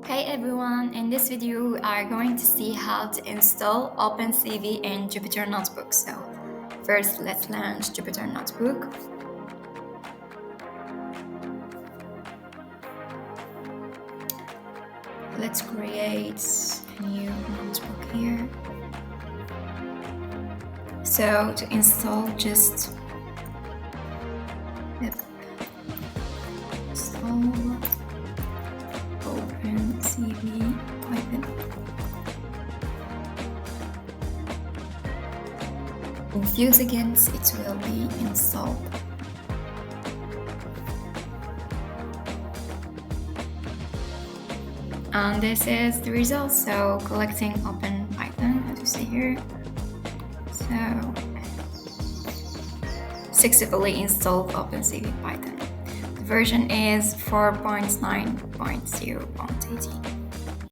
Hey everyone, in this video we are going to see how to install OpenCV in Jupyter Notebook. So first let's launch Jupyter Notebook. Let's create a new notebook here. So to install, just install OpenCV Python. In a few seconds it will be installed. And this is the result. So collecting Open Python, as you see here. So successfully installed OpenCV Python. The version is 4.9.0.18.